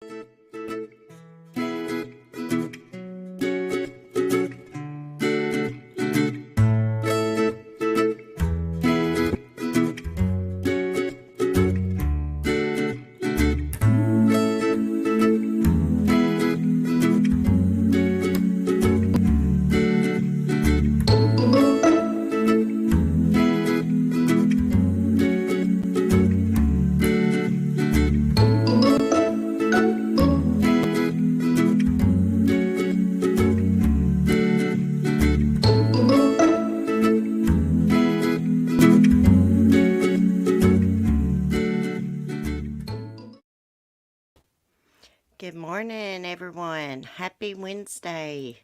Good morning, everyone. Happy Wednesday.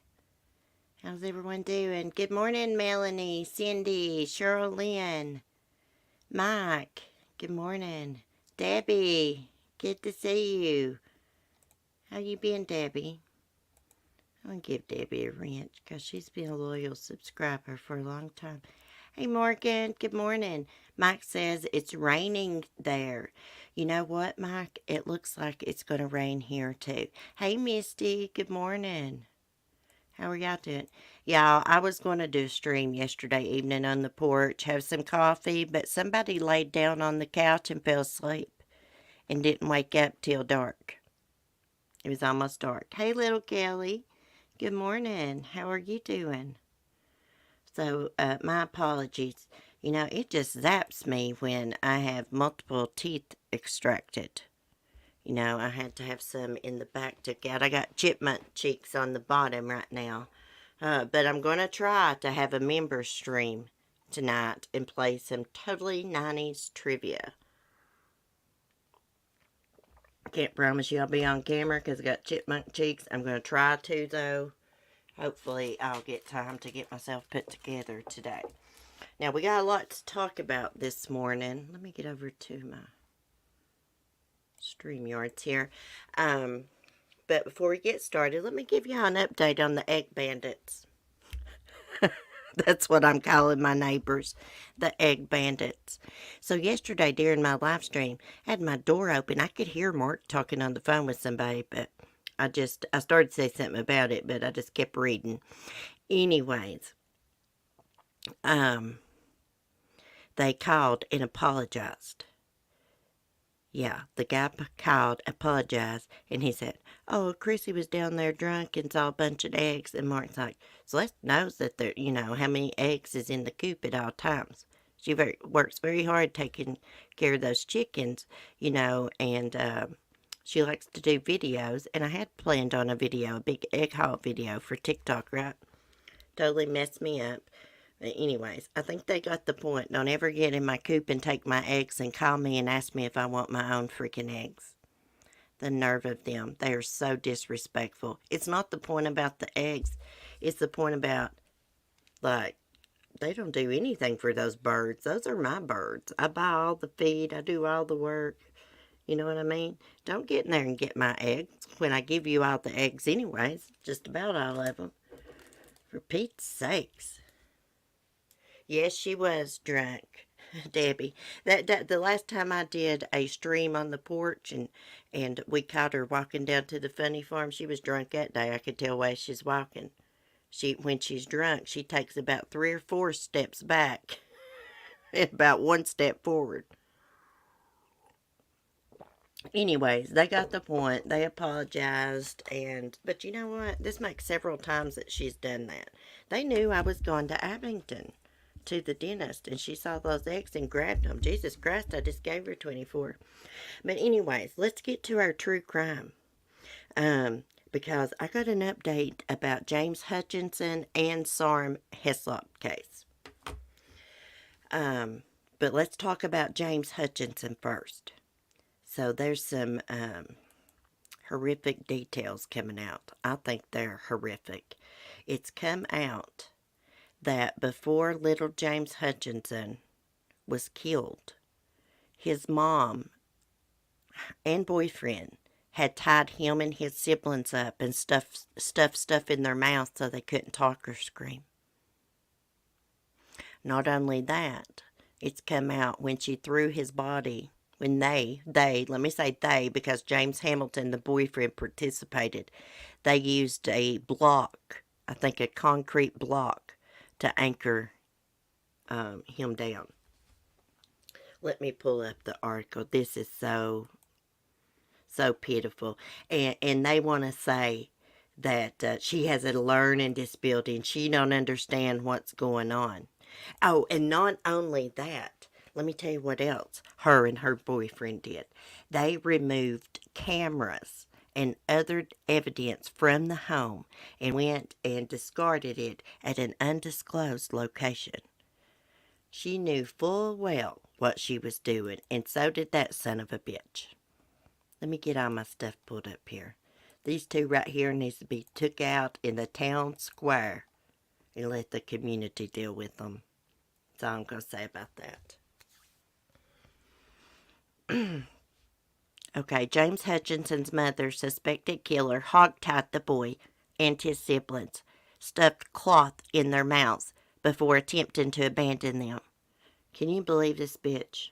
How's everyone doing? Good morning, Melanie, Cindy, Cheryl Lynn, Mike. Good morning. Debbie, good to see you. How you been, Debbie? I'm going to give Debbie a wrench because she's been a loyal subscriber for a long time. Hey, Morgan, good morning. Mike says it's raining there. You know what, Mike? It looks like it's going to rain here, too. Hey, Misty, good morning. How are y'all doing? Y'all, I was going to do a stream yesterday evening on the porch, have some coffee, but somebody laid down on the couch and fell asleep and didn't wake up till dark. It was almost dark. Hey, little Kelly. Good morning. How are you doing? So, my apologies. You know, it just zaps me when I have multiple teeth extracted. You know, I had to have some in the back took out. I got chipmunk cheeks on the bottom right now. But I'm going to try to have a member stream tonight and play some totally 90s trivia. I can't promise you I'll be on camera because I got chipmunk cheeks. I'm going to try to, though. Hopefully I'll get time to get myself put together today. Now, we got a lot to talk about this morning. Let me get over to my StreamYards here. But before we get started, let me give you an update on the egg bandits. That's what I'm calling my neighbors, the egg bandits. So yesterday during my live stream, I had my door open. I could hear Mark talking on the phone with somebody, but I started to say something about it, but I just kept reading. Anyways, they called and apologized. Yeah, the guy called, apologized, and he said, "Oh, Chrissy was down there drunk and saw a bunch of eggs." And Mark's like, "Celeste knows that there, you know, how many eggs is in the coop at all times. She works very hard taking care of those chickens, you know, and she likes to do videos." And I had planned on a big egg haul video for TikTok, right? Totally messed me up. But anyways, I think they got the point. Don't ever get in my coop and take my eggs and call me and ask me if I want my own freaking eggs. The nerve of them. They are so disrespectful. It's not the point about the eggs. It's the point about, like, they don't do anything for those birds. Those are my birds. I buy all the feed. I do all the work. You know what I mean? Don't get in there and get my eggs when I give you all the eggs anyways. Just about all of them. For Pete's sakes. Yes, she was drunk, Debbie. That the last time I did a stream on the porch and we caught her walking down to the funny farm, she was drunk that day. I could tell why she's walking. When she's drunk, she takes about 3 or 4 steps back and about 1 step forward. Anyways, they got the point. They apologized, but you know what? This makes several times that she's done that. They knew I was going to Abington to the dentist, and she saw those eggs and grabbed them. Jesus Christ, I just gave her 24. But anyways, let's get to our true crime. Because I got an update about James Hutchinson and Sarm Heslop case. But let's talk about James Hutchinson first. So there's some horrific details coming out. I think they're horrific. It's come out that before little James Hutchinson was killed, his mom and boyfriend had tied him and his siblings up and stuffed stuff in their mouth so they couldn't talk or scream. Not only that, it's come out when she threw his body when let me say they, because James Hamilton, the boyfriend, participated. They used a block, I think a concrete block, to anchor him down. Let me pull up the article. This is so pitiful. And they want to say that she has a learning disability and she don't understand what's going on. Oh, and not only that, let me tell you what else her and her boyfriend did. They removed cameras and other evidence from the home and went and discarded it at an undisclosed location. She knew full well what she was doing, and so did that son of a bitch. Let me get all my stuff pulled up here. These two right here needs to be took out in the town square and let the community deal with them. That's all I'm going to say about that. Okay, James Hutchinson's mother, suspected killer, hogtied the boy and his siblings, stuffed cloth in their mouths before attempting to abandon them. Can you believe this bitch?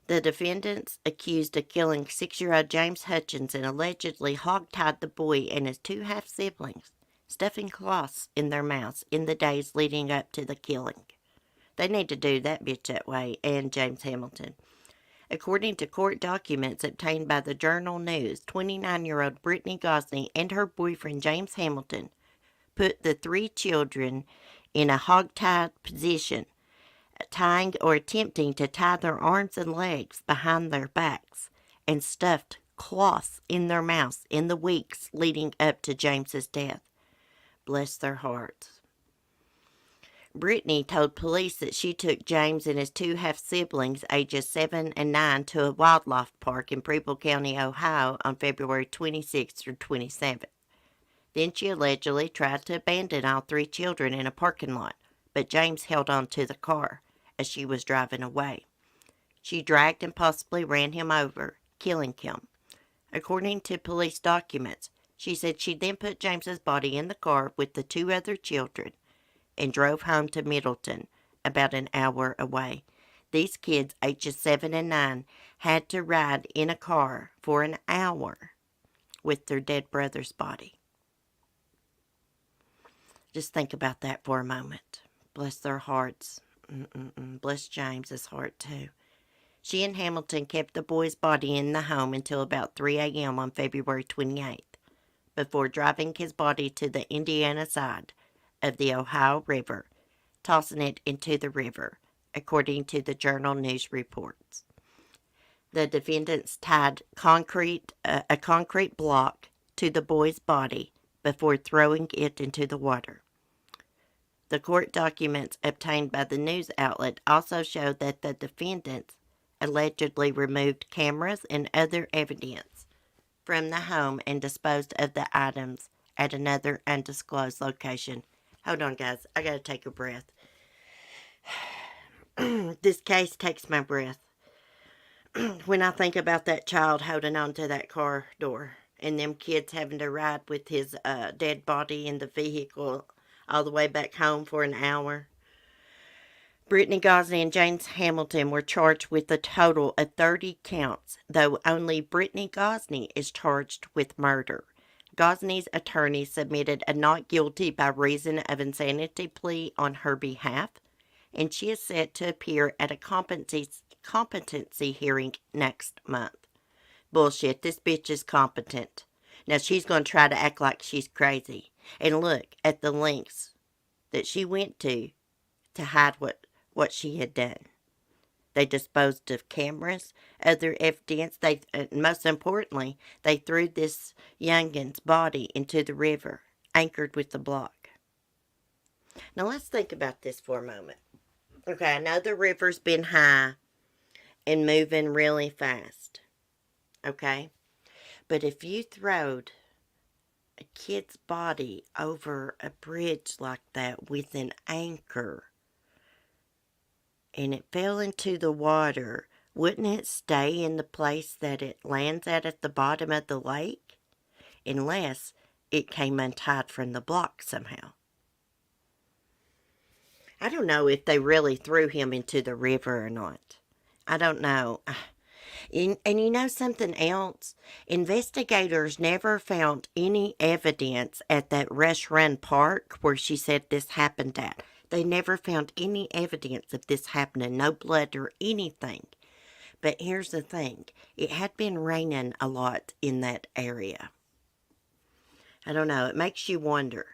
The defendants, accused of killing 6-year-old James Hutchinson, allegedly hogtied the boy and his 2 half-siblings, stuffing cloths in their mouths in the days leading up to the killing. They need to do that bitch that way, and James Hamilton. According to court documents obtained by the Journal News, 29-year-old Brittany Gosney and her boyfriend James Hamilton put the 3 children in a hogtied position, tying or attempting to tie their arms and legs behind their backs, and stuffed cloths in their mouths in the weeks leading up to James's death. Bless their hearts. Brittany told police that she took James and his 2 half-siblings, ages 7 and 9, to a wildlife park in Preble County, Ohio on February 26th or 27th. Then she allegedly tried to abandon all 3 children in a parking lot, but James held on to the car as she was driving away. She dragged and possibly ran him over, killing him. According to police documents, she said she then put James's body in the car with the 2 other children and drove home to Middleton, about an hour away. These kids, ages 7 and 9, had to ride in a car for an hour with their dead brother's body. Just think about that for a moment. Bless their hearts. Bless James's heart, too. She and Hamilton kept the boy's body in the home until about 3 a.m. on February 28th, before driving his body to the Indiana side of the Ohio River, tossing it into the river, according to the Journal News reports. The defendants tied a concrete block to the boy's body before throwing it into the water. The court documents obtained by the news outlet also show that the defendants allegedly removed cameras and other evidence from the home and disposed of the items at another undisclosed location. Hold on, guys. I gotta take a breath. This case takes my breath. When I think about that child holding on to that car door and them kids having to ride with his dead body in the vehicle all the way back home for an hour. Brittany Gosney and James Hamilton were charged with a total of 30 counts, though only Brittany Gosney is charged with murder. Gosney's attorney submitted a not guilty by reason of insanity plea on her behalf, and she is set to appear at a competency hearing next month. Bullshit, this bitch is competent. Now she's going to try to act like she's crazy. And look at the lengths that she went to hide what she had done. They disposed of cameras, other evidence. Most importantly, they threw this youngin's body into the river, anchored with the block. Now let's think about this for a moment. Okay, I know the river's been high and moving really fast. Okay? But if you throwed a kid's body over a bridge like that with an anchor and it fell into the water, wouldn't it stay in the place that it lands at the bottom of the lake? Unless it came untied from the block somehow. I don't know if they really threw him into the river or not. I don't know. And you know something else? Investigators never found any evidence at that Rush Run Park where she said this happened at. They never found any evidence of this happening, no blood or anything. But here's the thing, it had been raining a lot in that area. I don't know, it makes you wonder,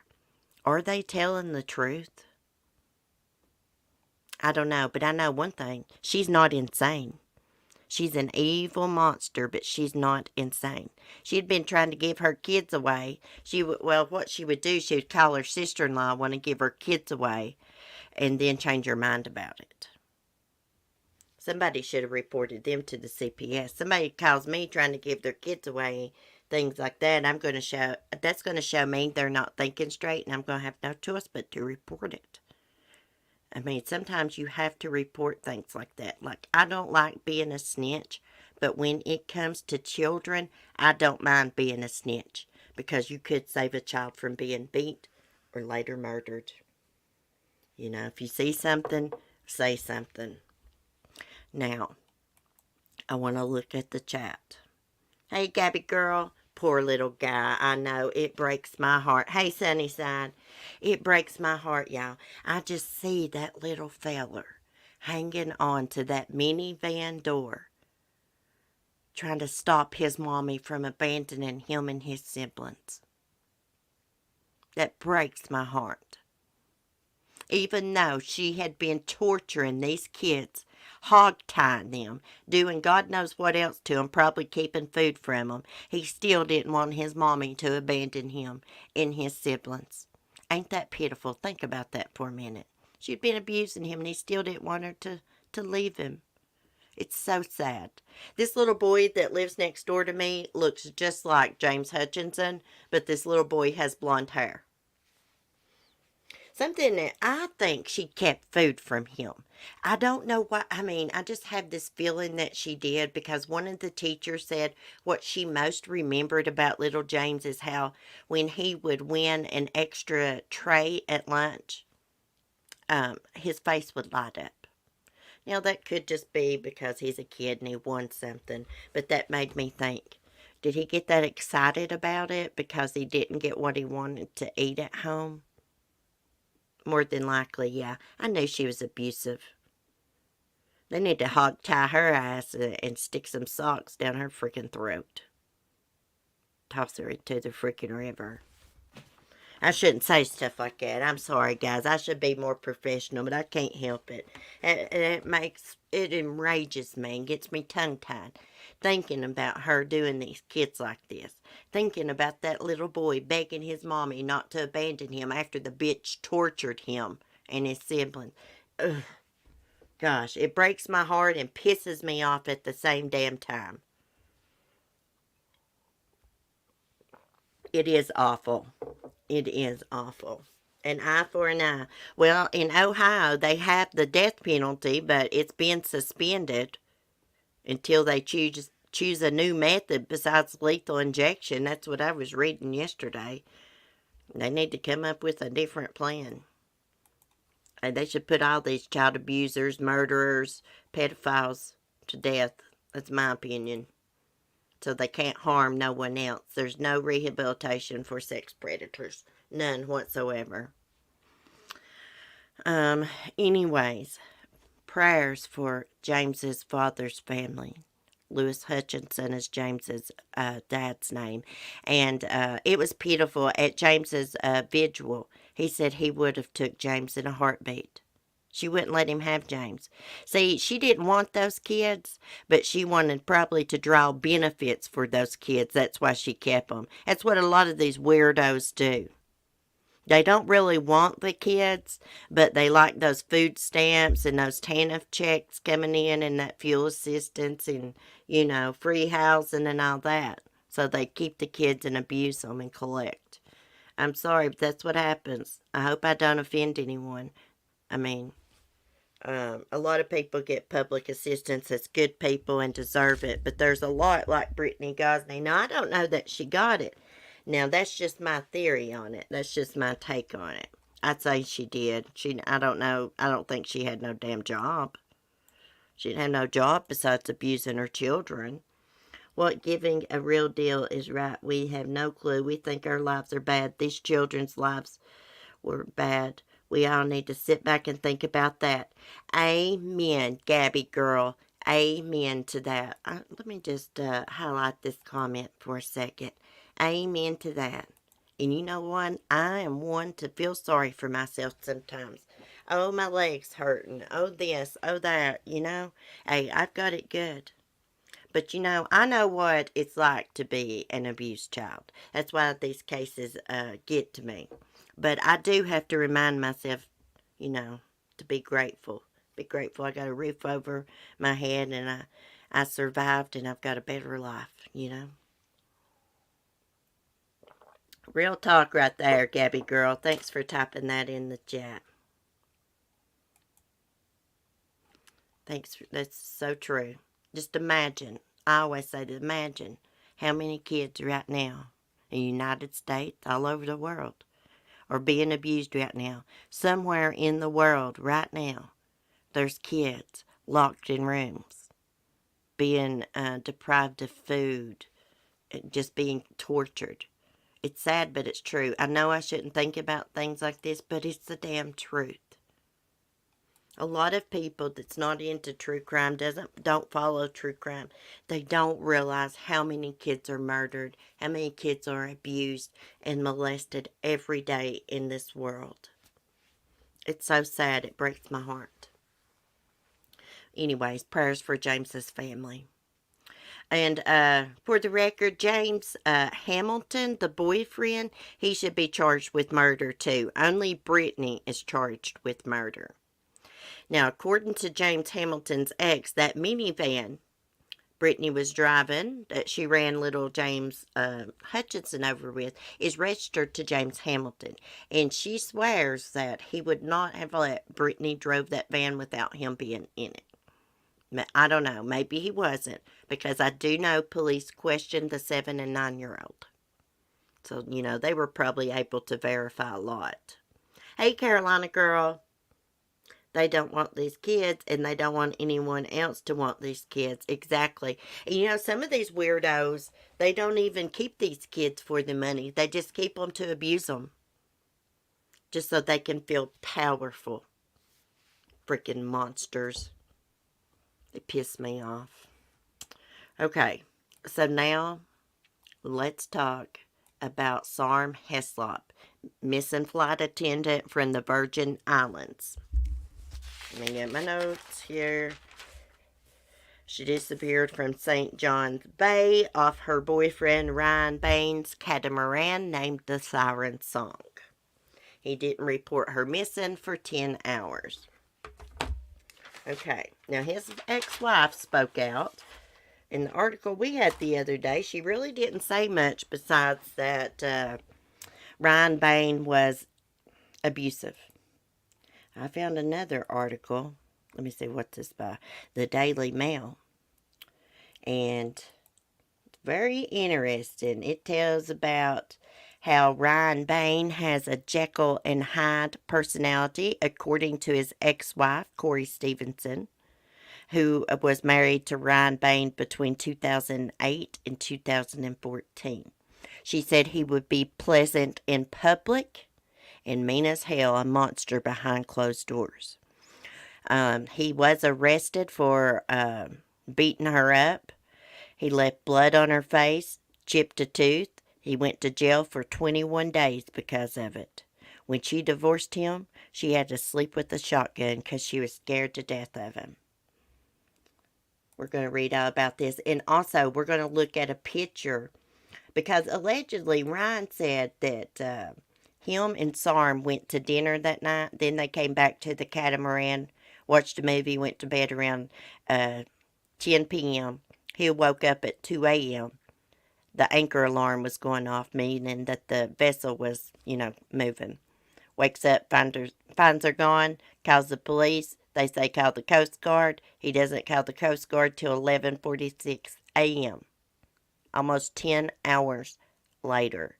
are they telling the truth? I don't know, but I know one thing, she's not insane. She's an evil monster, but she's not insane. She had been trying to give her kids away. What she would do, she would call her sister-in-law, want to give her kids away, and then change her mind about it. Somebody should have reported them to the CPS. Somebody calls me trying to give their kids away, things like that. That's going to show me they're not thinking straight, and I'm going to have no choice but to report it. I mean, sometimes you have to report things like that. Like, I don't like being a snitch, but when it comes to children, I don't mind being a snitch because you could save a child from being beat or later murdered. You know, if you see something, say something. Now, I want to look at the chat. Hey, Gabby girl. Poor little guy. I know, it breaks my heart. Hey, Sunnyside. It breaks my heart, y'all. I just see that little feller hanging on to that minivan door, trying to stop his mommy from abandoning him and his siblings. That breaks my heart. Even though she had been torturing these kids, hog-tying them, doing God knows what else to them, probably keeping food from them, he still didn't want his mommy to abandon him and his siblings. Ain't that pitiful? Think about that for a minute. She'd been abusing him and he still didn't want her to leave him. It's so sad. This little boy that lives next door to me looks just like James Hutchinson, but this little boy has blonde hair. Something that I think she kept food from him. I don't know why. I mean, I just have this feeling that she did because one of the teachers said what she most remembered about little James is how when he would win an extra tray at lunch, his face would light up. Now, that could just be because he's a kid and he won something, but that made me think, did he get that excited about it because he didn't get what he wanted to eat at home? More than likely, yeah. I knew she was abusive. They need to hog tie her ass and stick some socks down her freaking throat. Toss her into the freaking river. I shouldn't say stuff like that. I'm sorry, guys. I should be more professional, but I can't help it. And it enrages me and gets me tongue-tied. Thinking about her doing these kids like this. Thinking about that little boy begging his mommy not to abandon him after the bitch tortured him and his siblings. Ugh. Gosh, it breaks my heart and pisses me off at the same damn time. It is awful. It is awful. An eye for an eye. Well, in Ohio, they have the death penalty, but it's been suspended until they choose a new method besides lethal injection. That's what I was reading yesterday. They need to come up with a different plan. And they should put all these child abusers, murderers, pedophiles to death. That's my opinion. So they can't harm no one else. There's no rehabilitation for sex predators. None whatsoever. Anyways, prayers for James's father's family. Lewis Hutchinson is James's dad's name. And it was pitiful. At James's vigil, he said he would have took James in a heartbeat. She wouldn't let him have James. See, she didn't want those kids, but she wanted probably to draw benefits for those kids. That's why she kept them. That's what a lot of these weirdos do. They don't really want the kids, but they like those food stamps and those TANF checks coming in and that fuel assistance and, free housing and all that. So they keep the kids and abuse them and collect. I'm sorry, but that's what happens. I hope I don't offend anyone. I mean, a lot of people get public assistance as good people and deserve it, but there's a lot like Brittany Gosney. Now, I don't know that she got it. Now, that's just my theory on it. That's just my take on it. I'd say she did. I don't know. I don't think she had no damn job. She didn't have no job besides abusing her children. What giving a real deal is right. We have no clue. We think our lives are bad. These children's lives were bad. We all need to sit back and think about that. Amen, Gabby girl. Amen to that. Let me just highlight this comment for a second. Amen to that. And you know what? I am one to feel sorry for myself sometimes. Oh, my leg's hurting. Oh, this. Oh, that. You know? Hey, I've got it good. But you know, I know what it's like to be an abused child. That's why these cases get to me. But I do have to remind myself, you know, to be grateful. Be grateful I got a roof over my head and I survived and I've got a better life, you know. Real talk right there, Gabby girl. Thanks for typing that in the chat. Thanks. That's so true. Just imagine. I always say to imagine how many kids right now in the United States, all over the world, are being abused right now. Somewhere in the world right now, there's kids locked in rooms, being deprived of food, just being tortured. It's sad, but it's true. I know I shouldn't think about things like this, but it's the damn truth. A lot of people that's not into true crime don't follow true crime. They don't realize how many kids are murdered, how many kids are abused and molested every day in this world. It's so sad. It breaks my heart. Anyways, prayers for James's family. And for the record, James Hamilton, the boyfriend, he should be charged with murder too. Only Brittany is charged with murder. Now, according to James Hamilton's ex, that minivan Brittany was driving, that she ran little James Hutchinson over with, is registered to James Hamilton. And she swears that he would not have let Brittany drove that van without him being in it. I don't know. Maybe he wasn't, because I do know police questioned the 7 and 9-year-old. So, you know, they were probably able to verify a lot. Hey, Carolina girl. They don't want these kids, and they don't want anyone else to want these kids. Exactly. And you know, some of these weirdos, they don't even keep these kids for the money. They just keep them to abuse them. Just so they can feel powerful. Freaking monsters. They piss me off. Okay, so now let's talk about Sarm Heslop, missing flight attendant from the Virgin Islands. Let me get my notes here. She disappeared from St. John's Bay off her boyfriend Ryan Bain's catamaran named the Siren Song. He didn't report her missing for 10 hours. Okay, now his ex-wife spoke out. In the article we had the other day, she really didn't say much besides that Ryan Bain was abusive. I found another article. Let me see what's this by. The Daily Mail. And it's very interesting. It tells about how Ryan Bain has a Jekyll and Hyde personality, according to his ex-wife, Corey Stevenson, who was married to Ryan Bain between 2008 and 2014. She said he would be pleasant in public and mean as hell, a monster behind closed doors. He was arrested for beating her up. He left blood on her face, chipped a tooth. He went to jail for 21 days because of it. When she divorced him, she had to sleep with a shotgun because she was scared to death of him. We're going to read all about this. And also, we're going to look at a picture, because allegedly Ryan said that him and Sarm went to dinner that night. Then they came back to the catamaran, watched a movie, went to bed around 10 p.m. He woke up at 2 a.m. The anchor alarm was going off, meaning that the vessel was, moving. Wakes up, finds her gone, calls the police. They say call the Coast Guard. He doesn't call the Coast Guard till 11:46 a.m. Almost 10 hours later.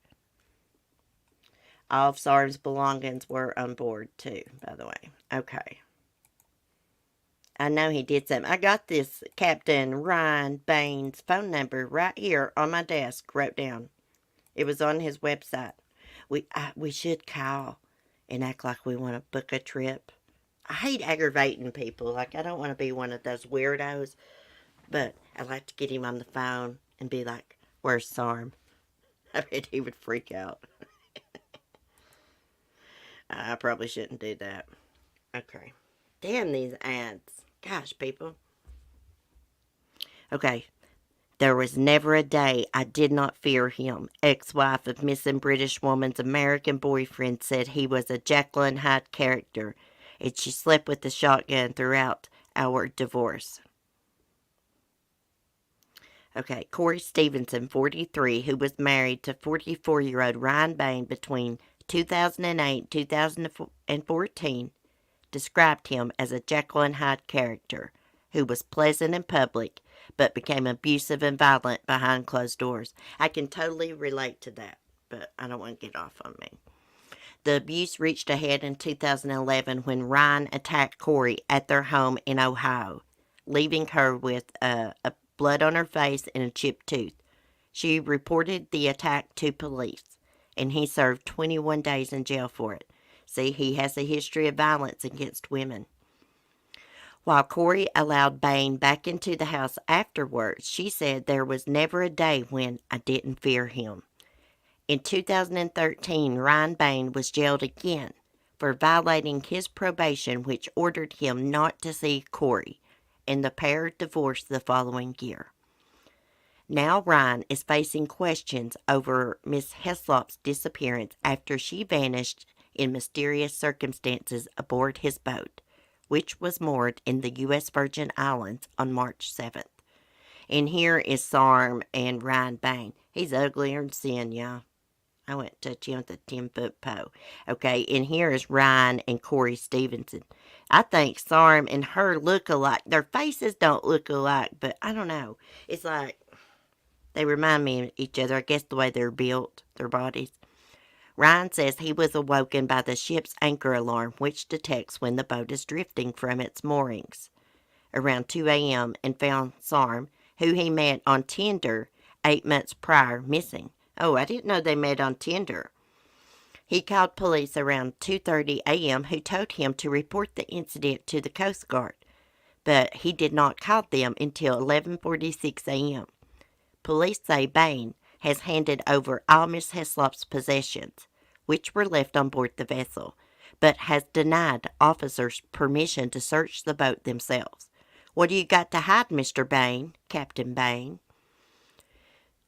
All of Sarm's belongings were on board, too, by the way. Okay. I know he did something. I got this Captain Ryan Bain's phone number right here on my desk, wrote down. It was on his website. We should call and act like we want to book a trip. I hate aggravating people. Like, I don't want to be one of those weirdos, but I like to get him on the phone and be like, "Where's Sarm?" I bet he would freak out. I probably shouldn't do that. Okay. Damn these ads. Gosh, people. Okay. There was never a day I did not fear him. Ex-wife of missing British woman's American boyfriend said he was a Jekyll and Hyde character, and she slept with the shotgun throughout our divorce. Okay, Corey Stevenson, 43, who was married to 44-year-old Ryan Bain between 2008 and 2014, described him as a Jekyll and Hyde character who was pleasant in public but became abusive and violent behind closed doors. I can totally relate to that, but I don't want to get off on me. The abuse reached a head in 2011 when Ryan attacked Corey at their home in Ohio, leaving her with a blood on her face and a chipped tooth. She reported the attack to police, and he served 21 days in jail for it. See, he has a history of violence against women. While Corey allowed Bain back into the house afterwards, she said there was never a day when I didn't fear him. In 2013, Ryan Bain was jailed again for violating his probation, which ordered him not to see Corey, and the pair divorced the following year. Now Ryan is facing questions over Miss Heslop's disappearance after she vanished in mysterious circumstances aboard his boat, which was moored in the U.S. Virgin Islands on March 7th. And here is Sarm and Ryan Bain. He's uglier than sin, y'all. I went to touch him with a 10-foot pole. Okay, and here is Ryan and Corey Stevenson. I think Sarm and her look alike. Their faces don't look alike, but I don't know. It's like they remind me of each other. I guess the way they're built, their bodies. Ryan says he was awoken by the ship's anchor alarm, which detects when the boat is drifting from its moorings, around 2 a.m., and found Sarm, who he met on Tinder 8 months prior, missing. Oh, I didn't know they met on Tinder. He called police around 2:30 a.m., who told him to report the incident to the Coast Guard, but he did not call them until 11:46 a.m. Police say Bain has handed over all Miss Heslop's possessions, which were left on board the vessel, but has denied officers permission to search the boat themselves. What do you got to hide, Mr. Bain, Captain Bain?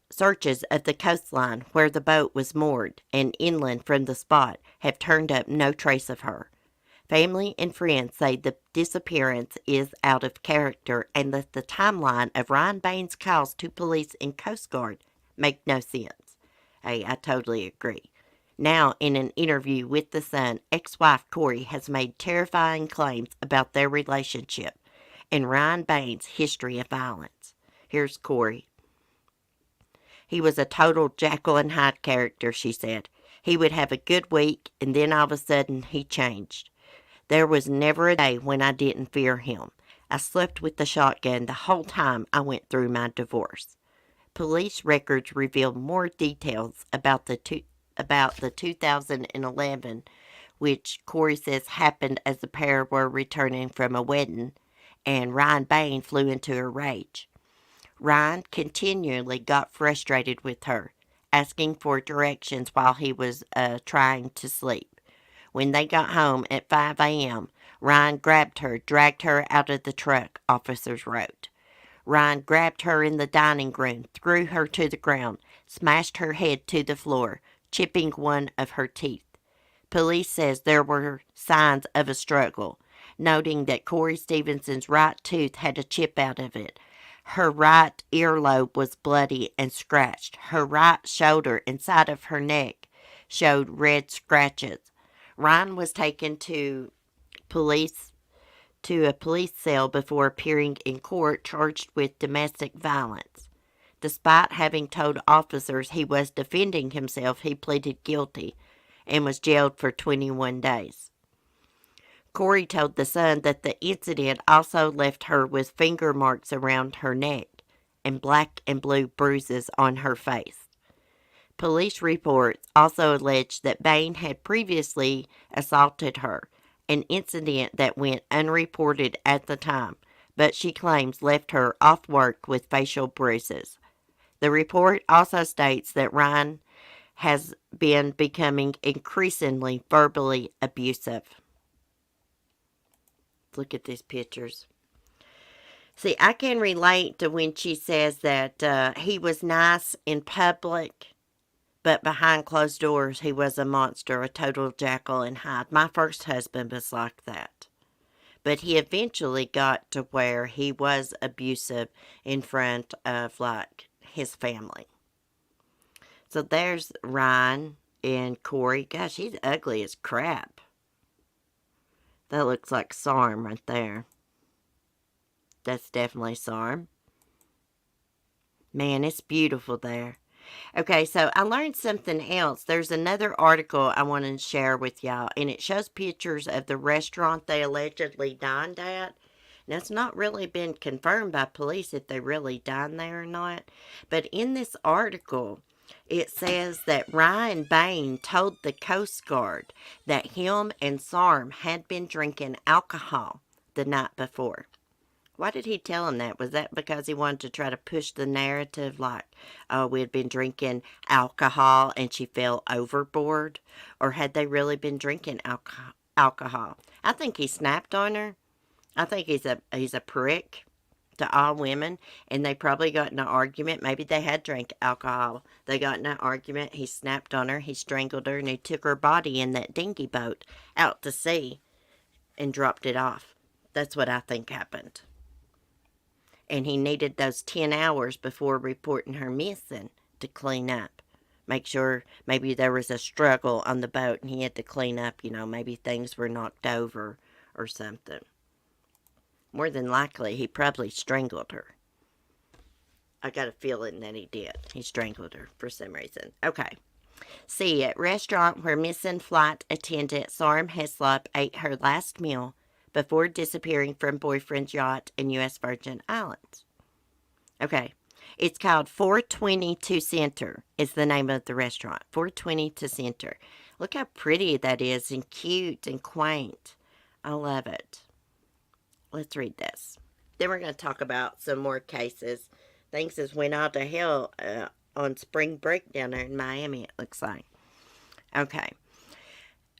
Searches of the coastline where the boat was moored and inland from the spot have turned up no trace of her. Family and friends say the disappearance is out of character and that the timeline of Ryan Bain's calls to police and Coast Guard make no sense. Hey, I totally agree. Now, in an interview with The Sun, ex-wife Corey has made terrifying claims about their relationship and Ryan Bain's history of violence. Here's Corey. He was a total Jekyll and Hyde character, she said. He would have a good week, and then all of a sudden he changed. There was never a day when I didn't fear him. I slept with the shotgun the whole time I went through my divorce. Police records revealed more details about the 2011, which Corey says happened as the pair were returning from a wedding, and Ryan Bain flew into a rage. Ryan continually got frustrated with her, asking for directions while he was trying to sleep. When they got home at 5 a.m., Ryan grabbed her, dragged her out of the truck, officers wrote. Ryan grabbed her in the dining room, threw her to the ground, smashed her head to the floor, chipping one of her teeth. Police says there were signs of a struggle, noting that Corey Stevenson's right tooth had a chip out of it. Her right earlobe was bloody and scratched. Her right shoulder and side of her neck showed red scratches. Ryan was taken to a police cell before appearing in court charged with domestic violence. Despite having told officers he was defending himself, he pleaded guilty and was jailed for 21 days. Corey told the Sun that the incident also left her with finger marks around her neck and black and blue bruises on her face. Police reports also alleged that Bain had previously assaulted her, an incident that went unreported at the time, but she claims left her off work with facial bruises. The report also states that Ryan has been becoming increasingly verbally abusive. Look at these pictures. See, I can relate to when she says that he was nice in public, but behind closed doors, he was a monster, a total Jekyll and Hyde. My first husband was like that. But he eventually got to where he was abusive in front of, like, his family. So there's Ryan and Corey. Gosh, he's ugly as crap. That looks like Sarm right there. That's definitely Sarm. Man, it's beautiful there. Okay, so I learned something else. There's another article I want to share with y'all, and it shows pictures of the restaurant they allegedly dined at. Now, it's not really been confirmed by police if they really dined there or not, but in this article, it says that Ryan Bain told the Coast Guard that him and Sarm had been drinking alcohol the night before. Why did he tell him that? Was that because he wanted to try to push the narrative like, oh, we had been drinking alcohol and she fell overboard? Or had they really been drinking alcohol? I think he snapped on her. I think he's a prick to all women, and they probably got in an argument. Maybe they had drank alcohol. They got in an argument. He snapped on her. He strangled her, and he took her body in that dinghy boat out to sea and dropped it off. That's what I think happened. And he needed those 10 hours before reporting her missing to clean up. Make sure maybe there was a struggle on the boat and he had to clean up, maybe things were knocked over or something. More than likely, he probably strangled her. I got a feeling that he did. He strangled her for some reason. Okay. C. At restaurant where missing flight attendant Sarm Heslop ate her last meal before disappearing from boyfriend's yacht in U.S. Virgin Islands. Okay. It's called 422 Center is the name of the restaurant. 422 Center. Look how pretty that is and cute and quaint. I love it. Let's read this. Then we're going to talk about some more cases. Things has went all to hell on spring break down there in Miami, it looks like. Okay.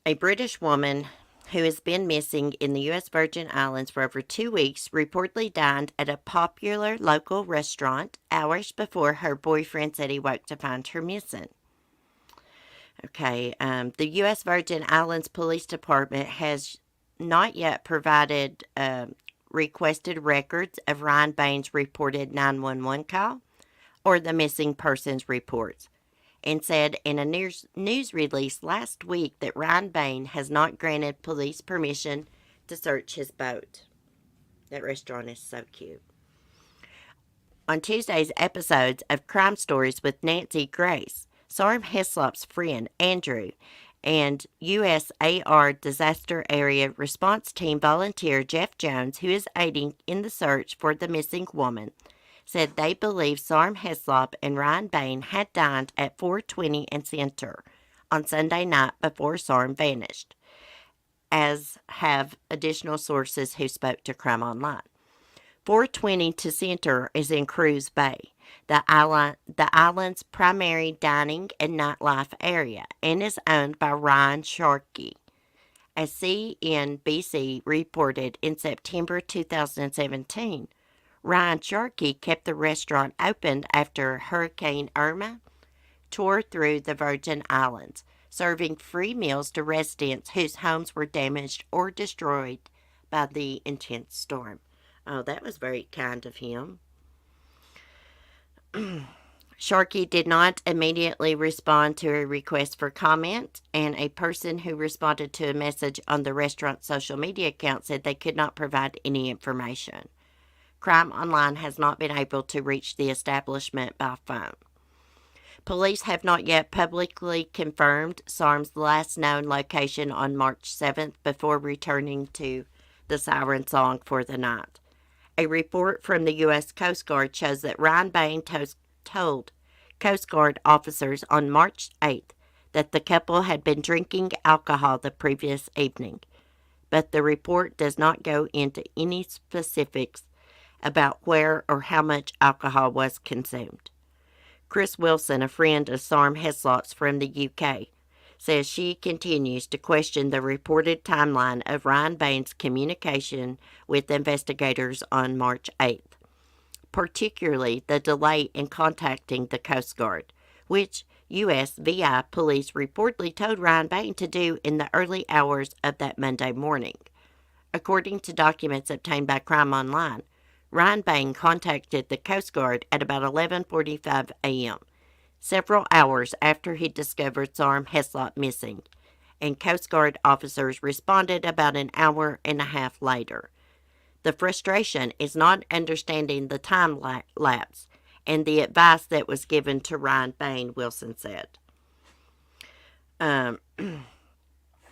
A British woman who has been missing in the U.S. Virgin Islands for over 2 weeks, reportedly dined at a popular local restaurant hours before her boyfriend said he woke to find her missing. Okay, the U.S. Virgin Islands Police Department has not yet provided requested records of Ryan Bain's reported 911 call or the missing persons reports, and said in a news release last week that Ryan Bain has not granted police permission to search his boat. That restaurant is so cute. On Tuesday's episodes of Crime Stories with Nancy Grace, Sarm Heslop's friend Andrew and USAR Disaster Area Response Team volunteer Jeff Jones, who is aiding in the search for the missing woman, said they believe Sarm Heslop and Ryan Bain had dined at 420 and Center on Sunday night before Sarm vanished, as have additional sources who spoke to Crime Online. 420 to Center is in Cruz Bay, the island's primary dining and nightlife area, and is owned by Ryan Sharkey. As CNBC reported in September 2017, Ryan Sharkey kept the restaurant open after Hurricane Irma tore through the Virgin Islands, serving free meals to residents whose homes were damaged or destroyed by the intense storm. Oh, that was very kind of him. Sharkey did not immediately respond to a request for comment, and a person who responded to a message on the restaurant's social media account said they could not provide any information. Crime Online has not been able to reach the establishment by phone. Police have not yet publicly confirmed Sarm's last known location on March 7th before returning to the siren song for the night. A report from the U.S. Coast Guard shows that Ryan Bain told Coast Guard officers on March 8th that the couple had been drinking alcohol the previous evening, but the report does not go into any specifics about where or how much alcohol was consumed. Chris Wilson, a friend of Sarm Heslop's from the UK, says she continues to question the reported timeline of Ryan Bain's communication with investigators on March 8th, particularly the delay in contacting the Coast Guard, which U.S. VI police reportedly told Ryan Bain to do in the early hours of that Monday morning. According to documents obtained by Crime Online, Ryan Bain contacted the Coast Guard at about 11:45 a.m., several hours after he discovered Sarm Heslop missing, and Coast Guard officers responded about an hour and a half later. The frustration is not understanding the time lapse and the advice that was given to Ryan Bain, Wilson said.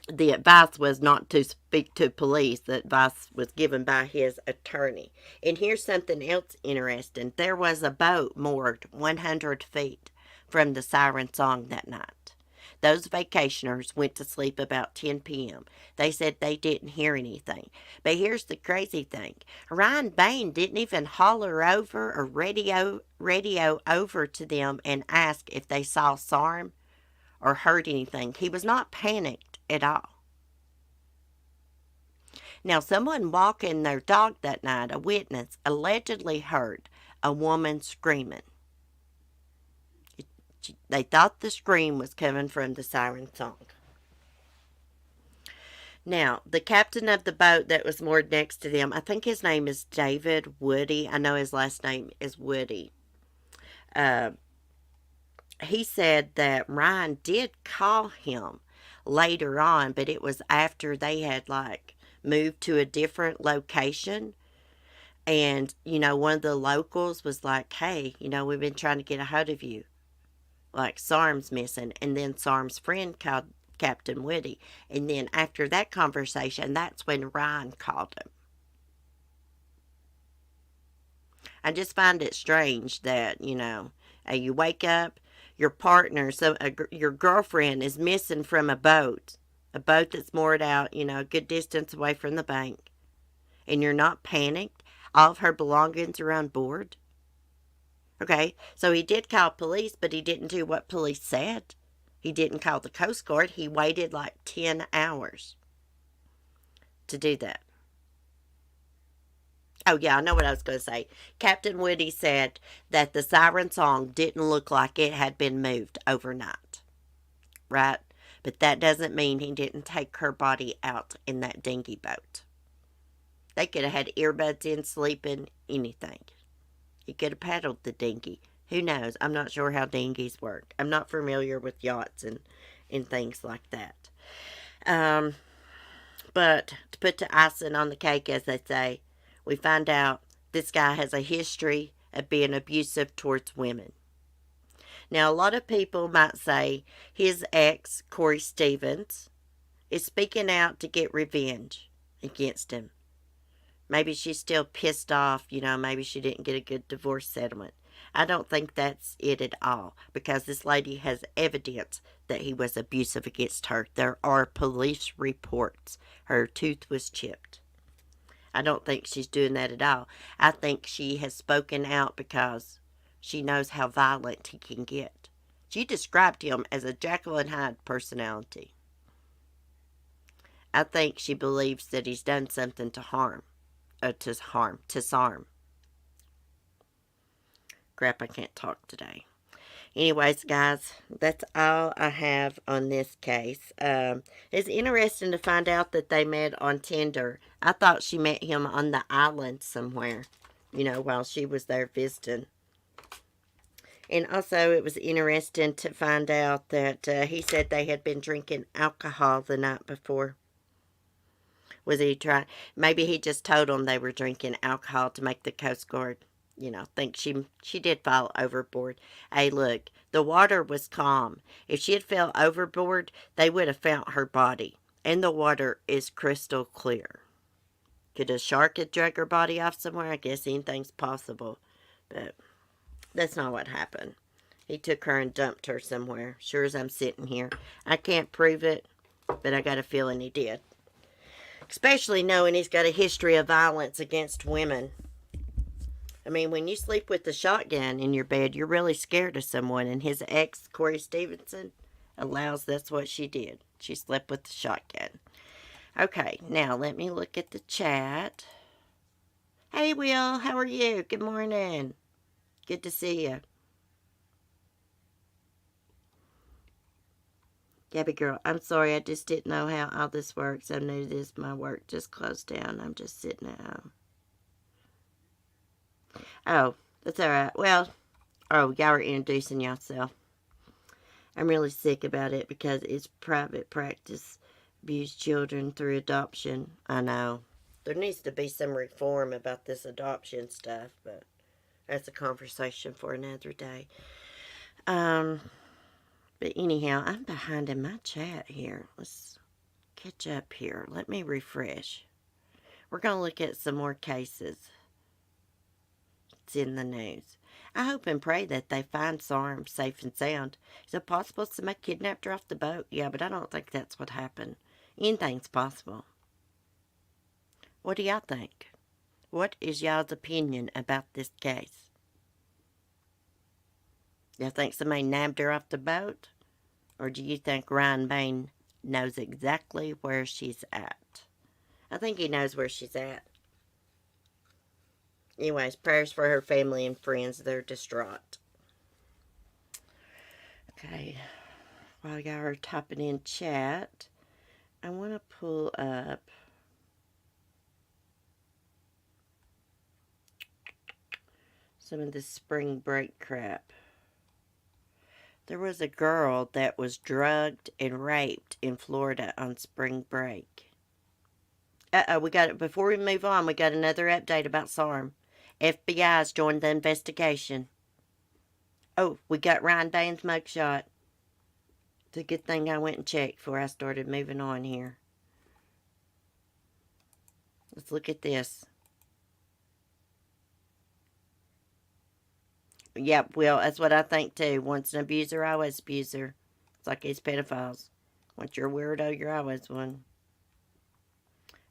The advice was not to speak to police. The advice was given by his attorney. And here's something else interesting. There was a boat moored 100 feet from the siren song that night. Those vacationers went to sleep about 10 p.m. They said they didn't hear anything. But here's the crazy thing. Ryan Bain didn't even holler over or radio over to them and ask if they saw Sarm or heard anything. He was not panicked at all. Now, someone walking their dog that night, a witness, allegedly heard a woman screaming. They thought the scream was coming from the siren song. Now, the captain of the boat that was moored next to them, I think his name is David Woody. I know his last name is Woody. He said that Ryan did call him later on, but it was after they had moved to a different location. And, one of the locals was like, hey, we've been trying to get a hold of you. Sarm's missing. And then Sarm's friend called Captain Woody. And then after that conversation, that's when Ryan called him. I just find it strange that, you wake up, your partner, your girlfriend is missing from a boat that's moored out, a good distance away from the bank, and you're not panicked. All of her belongings are on board. Okay, so he did call police, but he didn't do what police said. He didn't call the Coast Guard. He waited 10 hours to do that. Oh, yeah, I know what I was going to say. Captain Woody said that the siren song didn't look like it had been moved overnight. Right? But that doesn't mean he didn't take her body out in that dinghy boat. They could have had earbuds in, sleeping, anything. He could have paddled the dinghy. Who knows? I'm not sure how dinghies work. I'm not familiar with yachts and things like that. But to put the icing on the cake, as they say, we find out this guy has a history of being abusive towards women. Now, a lot of people might say his ex, Corey Stevens, is speaking out to get revenge against him. Maybe she's still pissed off, maybe she didn't get a good divorce settlement. I don't think that's it at all, because this lady has evidence that he was abusive against her. There are police reports. Her tooth was chipped. I don't think she's doing that at all. I think she has spoken out because she knows how violent he can get. She described him as a Jekyll and Hyde personality. I think she believes that he's done something to Sarm. Crap, I can't talk today. Anyways, guys, that's all I have on this case. It's interesting to find out that they met on Tinder. I thought she met him on the island somewhere, while she was there visiting. And also, it was interesting to find out that he said they had been drinking alcohol the night before. Was he trying? Maybe he just told them they were drinking alcohol to make the Coast Guard, think she did fall overboard. Hey, look, The water was calm. If she had fell overboard, they would have found her body. And the water is crystal clear. Could a shark have dragged her body off somewhere? I guess anything's possible. But that's not what happened. He took her and dumped her somewhere. Sure as I'm sitting here. I can't prove it, but I got a feeling he did. Especially knowing he's got a history of violence against women. I mean, when you sleep with the shotgun in your bed, you're really scared of someone. And his ex, Corey Stevenson, that's what she did. She slept with the shotgun. Okay, now let me look at the chat. Hey, Will, how are you? Good morning. Good to see you. Gabby girl, I'm sorry, I just didn't know how all this works. I'm new to this. My work just closed down. I'm just sitting at home. Oh, that's alright. Well, y'all are introducing yourself. I'm really sick about it because it's private practice. Abuse children through adoption. I know. There needs to be some reform about this adoption stuff, but that's a conversation for another day. But anyhow, I'm behind in my chat here. Let's catch up here. Let me refresh. We're going to look at some more cases. It's in the news. I hope and pray that they find Sarm safe and sound. Is it possible somebody kidnapped her off the boat? Yeah, but I don't think that's what happened. Anything's possible. What do y'all think? What is y'all's opinion about this case? Y'all think somebody nabbed her off the boat? Or do you think Ryan Bain knows exactly where she's at? I think he knows where she's at. Anyways, prayers for her family and friends. They're distraught. Okay. While y'all are typing in chat, I want to pull up some of this spring break crap. There was a girl that was drugged and raped in Florida on spring break. We got it. Before we move on, we got another update about Sarm. FBI's joined the investigation. Oh, we got Ryan Bain's mugshot. It's a good thing I went and checked before I started moving on here. Let's look at this. Yep, well, that's what I think too. Once an abuser, always abuser. It's like these pedophiles. Once you're a weirdo, you're always one.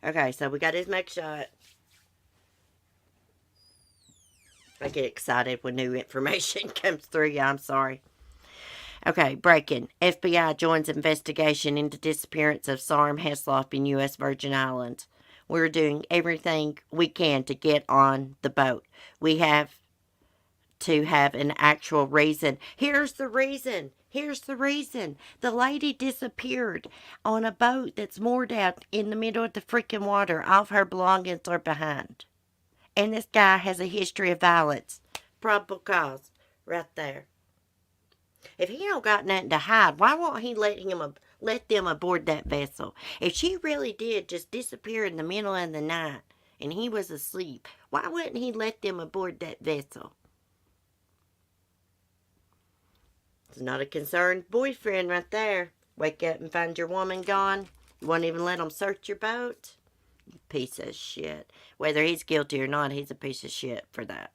Okay, so we got his mugshot. I get excited when new information comes through. Yeah, I'm sorry. Okay, breaking. FBI joins investigation into disappearance of Sarm Heslop in U.S. Virgin Islands. We're doing everything we can to get on the boat. We have to have an actual reason. Here's the reason. Here's the reason. The lady disappeared on a boat that's moored out in the middle of the freaking water. All of her belongings are behind. And this guy has a history of violence. Probable cause. Right there. If he don't got nothing to hide, why won't he let them aboard that vessel? If she really did just disappear in the middle of the night and he was asleep, why wouldn't he let them aboard that vessel? It's not a concerned boyfriend right there. Wake up and find your woman gone. You won't even let them search your boat? Piece of shit. Whether he's guilty or not, he's a piece of shit for that.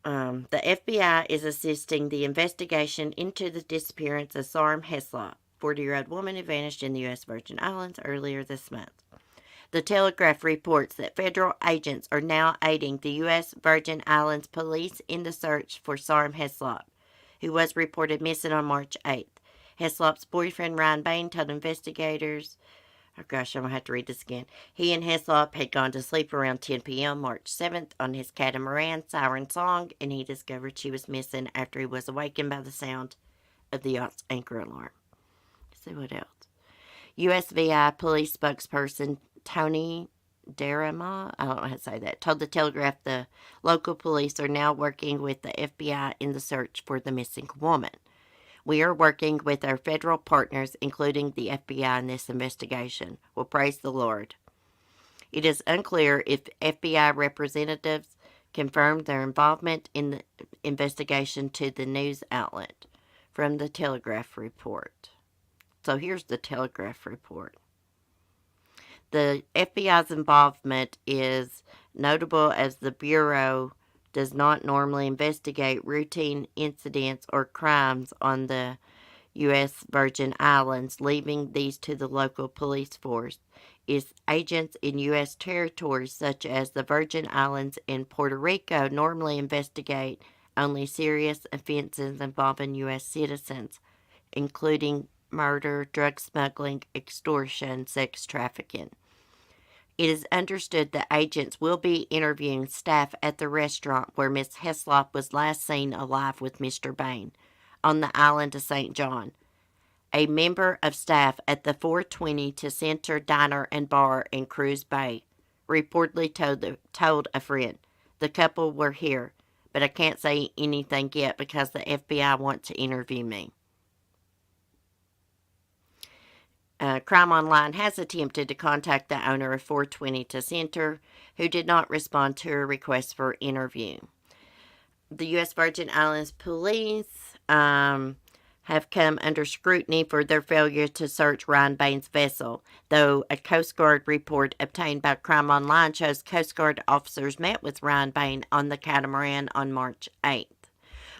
The FBI is assisting the investigation into the disappearance of Sarm Heslop, 40-year-old woman who vanished in the U.S. Virgin Islands earlier this month. The Telegraph reports that federal agents are now aiding the U.S. Virgin Islands police in the search for Sarm Heslop, who was reported missing on March 8th. Heslop's boyfriend, Ryan Bain, told investigators... Oh gosh, I'm going to have to read this again. He and Heslop had gone to sleep around 10 p.m. March 7th on his catamaran siren song, and he discovered she was missing after he was awakened by the sound of the yacht's anchor alarm. Let's see what else. USVI police spokesperson Tony Derama, I don't know how to say that, told the Telegraph the local police are now working with the FBI in the search for the missing woman. We are working with our federal partners, including the FBI, in this investigation. Well, praise the Lord. It is unclear if FBI representatives confirmed their involvement in investigation to the news outlet from the Telegraph report. So here's the Telegraph report. The FBI's involvement is notable as the Bureau does not normally investigate routine incidents or crimes on the U.S. Virgin Islands, leaving these to the local police force. Its agents in U.S. territories such as the Virgin Islands and Puerto Rico normally investigate only serious offenses involving U.S. citizens, including murder, drug smuggling, extortion, sex trafficking. It is understood that agents will be interviewing staff at the restaurant where Miss Heslop was last seen alive with Mr. Bain, on the island of St. John. A member of staff at the 420 to Center Diner and Bar in Cruz Bay reportedly told a friend, "The couple were here, but I can't say anything yet because the FBI want to interview me." Crime Online has attempted to contact the owner of 420 to Center, who did not respond to a request for interview. The U.S. Virgin Islands Police have come under scrutiny for their failure to search Ryan Bain's vessel, though a Coast Guard report obtained by Crime Online shows Coast Guard officers met with Ryan Bain on the catamaran on March 8th.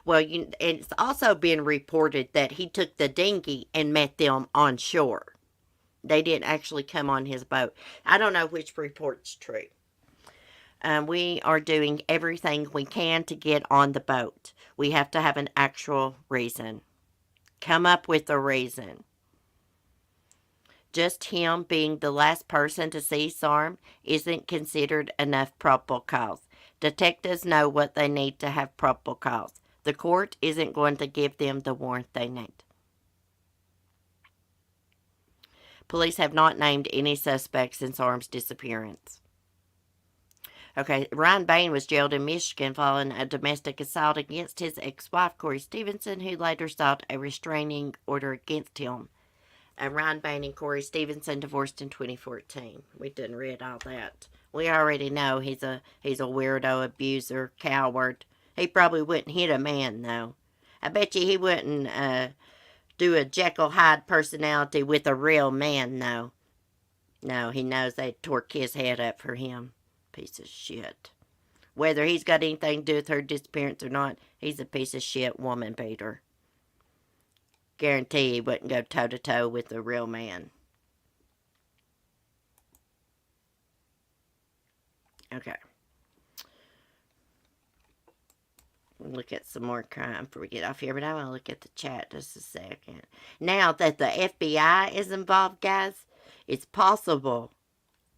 Well, it's also been reported that he took the dinghy and met them on shore. They didn't actually come on his boat. I don't know which report's true. We are doing everything we can to get on the boat. We have to have an actual reason. Come up with a reason. Just him being the last person to see Sarm isn't considered enough probable cause. Detectives know what they need to have probable cause. The court isn't going to give them the warrant they need. Police have not named any suspects in Sarm's disappearance. Okay, Ryan Bain was jailed in Michigan following a domestic assault against his ex-wife, Corey Stevenson, who later sought a restraining order against him. Ryan Bain and Corey Stevenson divorced in 2014. We didn't read all that. We already know he's a weirdo, abuser, coward. He probably wouldn't hit a man, though. I bet you he wouldn't do a Jekyll Hyde personality with a real man, though. No, he knows they'd torque his head up for him. Piece of shit. Whether he's got anything to do with her disappearance or not, he's a piece of shit woman beater. Guarantee he wouldn't go toe-to-toe with a real man. Okay. Look at some more crime before we get off here, but I want to look at the chat just a second. Now that the FBI is involved, guys, it's possible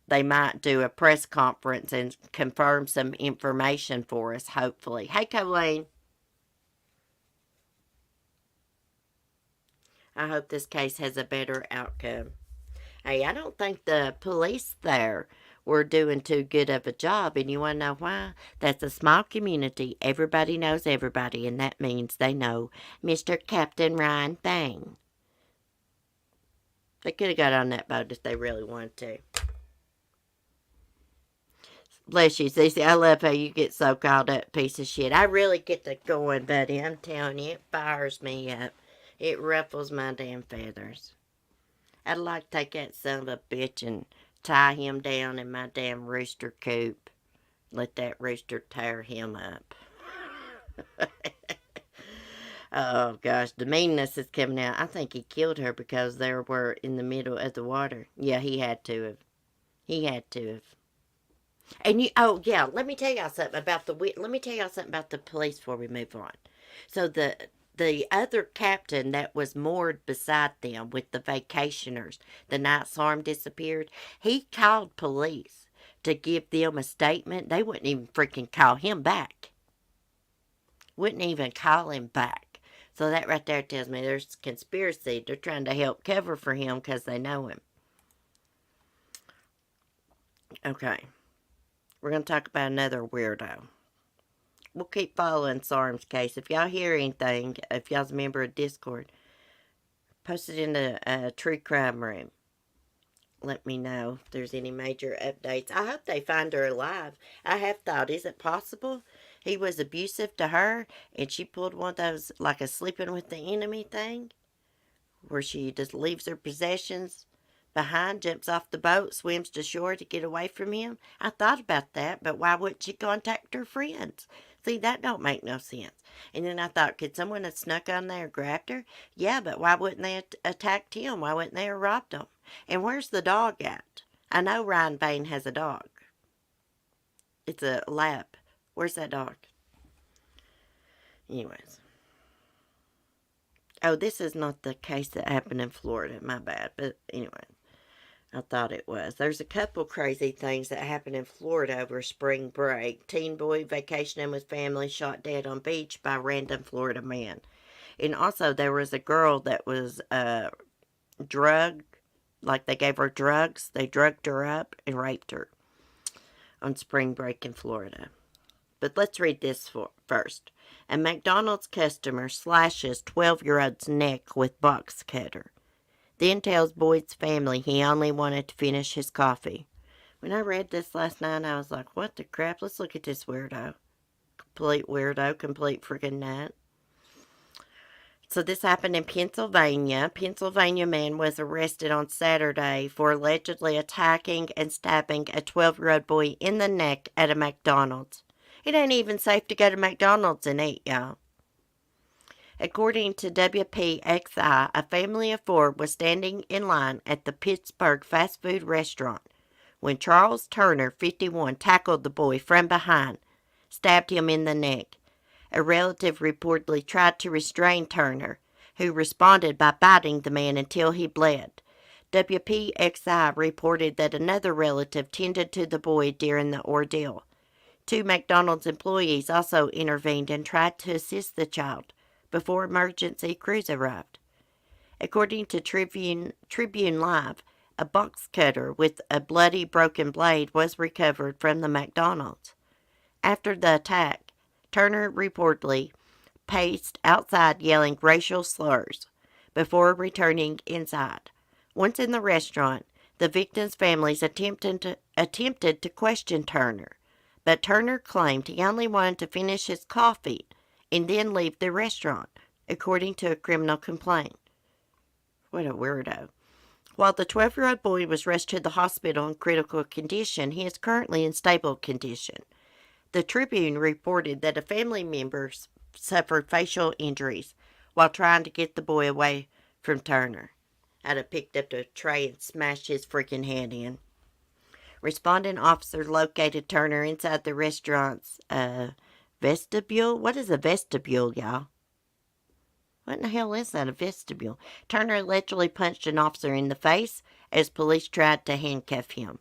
they might do a press conference and confirm some information for us, hopefully. Hey, Colleen. I hope this case has a better outcome. Hey, I don't think the police there were doing too good of a job, and you want to know why? That's a small community. Everybody knows everybody, and that means they know Mr. Captain Ryan Bain. They could have got on that boat if they really wanted to. Bless you, Cece. I love how you get so called up, piece of shit. I really get to going, buddy. I'm telling you, it fires me up. It ruffles my damn feathers. I'd like to take that son of a bitch and tie him down in my damn rooster coop. Let that rooster tear him up. Oh, gosh. The meanness is coming out. I think he killed her because they were in the middle of the water. Yeah, he had to have. He had to have. And oh yeah, let me tell y'all something about the police before we move on. So the other captain that was moored beside them with the vacationers the night Sarm disappeared, he called police to give them a statement. They wouldn't even freaking call him back. Wouldn't even call him back. So that right there tells me there's conspiracy. They're trying to help cover for him because they know him. Okay. We're going to talk about another weirdo. We'll keep following Sarm's case. If y'all hear anything, if y'all's a member of Discord, post it in the True Crime Room. Let me know if there's any major updates. I hope they find her alive. I have thought, is it possible He was abusive to her, and she pulled one of those, like a sleeping with the enemy thing, where she just leaves her possessions behind, jumps off the boat, swims to shore to get away from him. I thought about that, but why wouldn't she contact her friends? See, that don't make no sense. And then I thought, could someone have snuck on there and grabbed her? Yeah, but why wouldn't they have attacked him? Why wouldn't they have robbed him? And where's the dog at? I know Ryan Bain has a dog. It's a lab. Where's that dog? Anyways. Oh, this is not the case that happened in Florida. My bad. But anyway, I thought it was. There's a couple crazy things that happened in Florida over spring break. Teen boy vacationing with family shot dead on beach by random Florida man. And also there was a girl that was drugged, like they gave her drugs. They drugged her up and raped her on spring break in Florida. But let's read this first. A McDonald's customer slashes 12-year-old's neck with box cutter. Then tells Boyd's family he only wanted to finish his coffee. When I read this last night, I was like, what the crap? Let's look at this weirdo. Complete weirdo, complete freaking nut. So this happened in Pennsylvania. Pennsylvania man was arrested on Saturday for allegedly attacking and stabbing a 12-year-old boy in the neck at a McDonald's. It ain't even safe to go to McDonald's and eat, y'all. According to WPXI, a family of 4 was standing in line at the Pittsburgh fast food restaurant when Charles Turner, 51, tackled the boy from behind, stabbed him in the neck. A relative reportedly tried to restrain Turner, who responded by biting the man until he bled. WPXI reported that another relative tended to the boy during the ordeal. 2 McDonald's employees also intervened and tried to assist the child before emergency crews arrived. According to Tribune Live, a box cutter with a bloody broken blade was recovered from the McDonald's. After the attack, Turner reportedly paced outside yelling racial slurs before returning inside. Once in the restaurant, the victims' families attempted to question Turner, but Turner claimed he only wanted to finish his coffee and then leave the restaurant, according to a criminal complaint. What a weirdo. While the 12-year-old boy was rushed to the hospital in critical condition, he is currently in stable condition. The Tribune reported that a family member suffered facial injuries while trying to get the boy away from Turner. I'd have picked up the tray and smashed his freaking head in. Responding officers located Turner inside the restaurant's vestibule. What is a vestibule, y'all? What in the hell is that, a vestibule? Turner allegedly punched an officer in the face as police tried to handcuff him.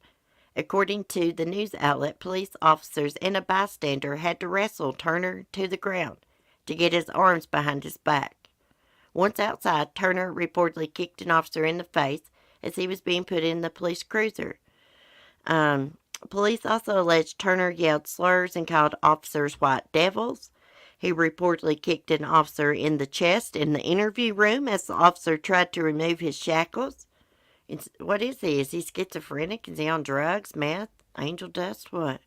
According to the news outlet, police officers and a bystander had to wrestle Turner to the ground to get his arms behind his back. Once outside, Turner reportedly kicked an officer in the face as he was being put in the police cruiser. Police also alleged Turner yelled slurs and called officers white devils. He reportedly kicked an officer in the chest in the interview room as the officer tried to remove his shackles. What is he? Is he schizophrenic? Is he on drugs, meth, angel dust? What?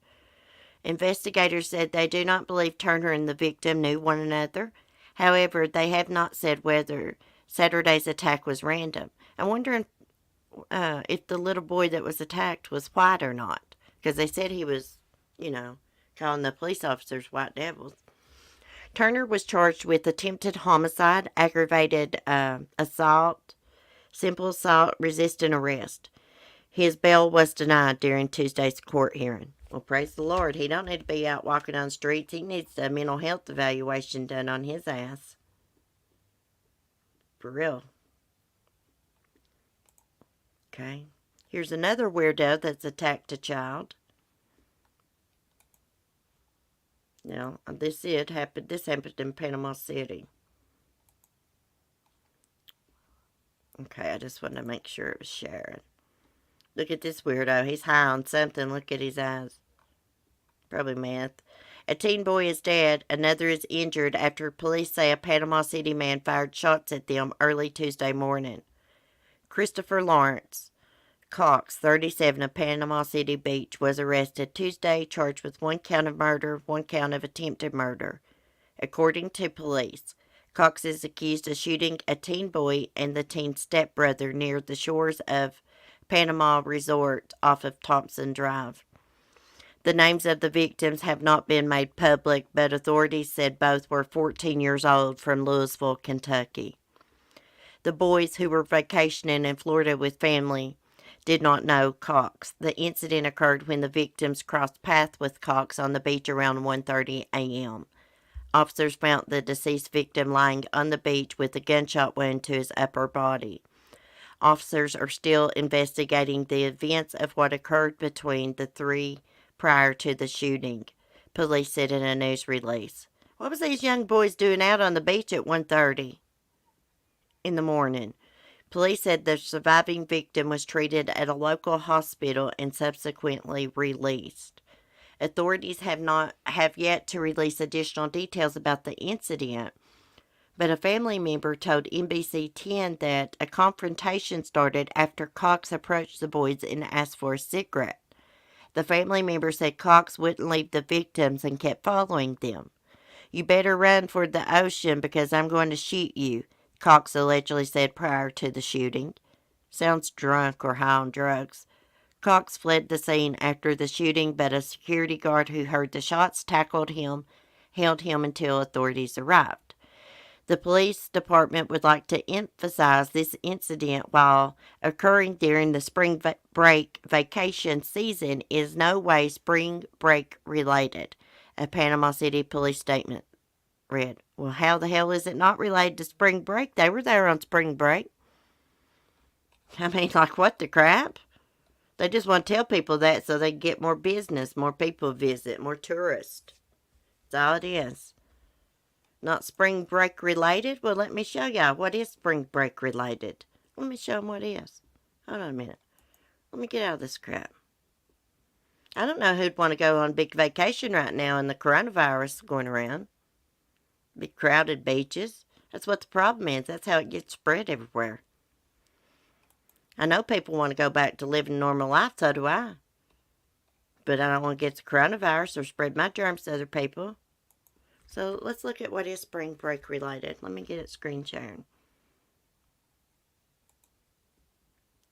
Investigators said they do not believe Turner and the victim knew one another. However, they have not said whether Saturday's attack was random. I'm wondering if the little boy that was attacked was white or not. Because they said he was, calling the police officers white devils. Turner was charged with attempted homicide, aggravated assault, simple assault, resisting arrest. His bail was denied during Tuesday's court hearing. Well, praise the Lord. He don't need to be out walking on the streets. He needs a mental health evaluation done on his ass. For real. Okay. Here's another weirdo that's attacked a child. Now, this happened in Panama City. Okay, I just wanted to make sure it was sharing. Look at this weirdo. He's high on something. Look at his eyes. Probably meth. A teen boy is dead. Another is injured after police say a Panama City man fired shots at them early Tuesday morning. Christopher Lawrence, Cox, 37, of Panama City Beach, was arrested Tuesday, charged with 1 count of murder, 1 count of attempted murder. According to police, Cox is accused of shooting a teen boy and the teen's stepbrother near the shores of Panama Resort off of Thompson Drive. The names of the victims have not been made public, but authorities said both were 14 years old from Louisville, Kentucky. The boys, who were vacationing in Florida with family, did not know Cox. The incident occurred when the victims crossed paths with Cox on the beach around 1:30 a.m. Officers found the deceased victim lying on the beach with a gunshot wound to his upper body. Officers are still investigating the events of what occurred between the three prior to the shooting, police said in a news release. What was these young boys doing out on the beach at 1:30 in the morning? Police said the surviving victim was treated at a local hospital and subsequently released. Authorities have yet to release additional details about the incident, but a family member told NBC 10 that a confrontation started after Cox approached the boys and asked for a cigarette. The family member said Cox wouldn't leave the victims and kept following them. "You better run for the ocean because I'm going to shoot you," Cox allegedly said prior to the shooting. Sounds drunk or high on drugs. Cox fled the scene after the shooting, but a security guard who heard the shots tackled him, held him until authorities arrived. The police department would like to emphasize this incident, while occurring during the spring break vacation season, is no way spring break related, a Panama City police statement read. Well, how the hell is it not related to spring break? They were there on spring break. I mean, like, what the crap? They just want to tell people that so they get more business, more people visit, more tourists. That's all it is. Not spring break related? Well, let me show y'all what is spring break related. Let me show them what it is. Hold on a minute. Let me get out of this crap. I don't know who'd want to go on a big vacation right now and the coronavirus going around. Big crowded beaches. That's what the problem is. That's how it gets spread everywhere. I know people want to go back to living normal life, so do I. But I don't want to get the coronavirus or spread my germs to other people. So let's look at what is spring break related. Let me get it screen sharing.